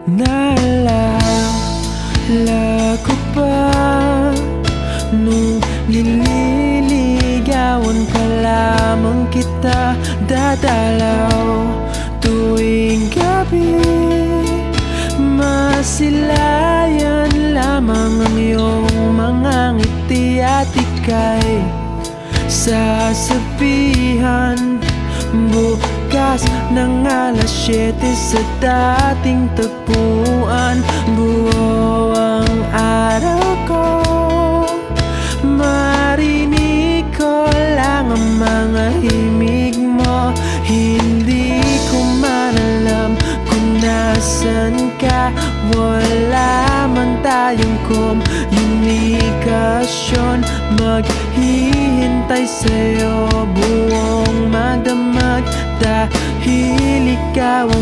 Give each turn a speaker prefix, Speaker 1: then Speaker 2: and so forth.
Speaker 1: Naalala ko pa nung nililigawan pa lamang kita, dadalaw tuwing gabi. Masilayan lamang ang iyong mga ngiti at ika'y sasabihan bukas ng alas 7 sa dating tagpuan. Buo ang araw ko, marinig ko lang ang mga himig mo. Hindi ko man alam kung nasan ka, wala man tayong komunikasyon. Maghihintay sa'yo buong magdamag dahil ikaw ang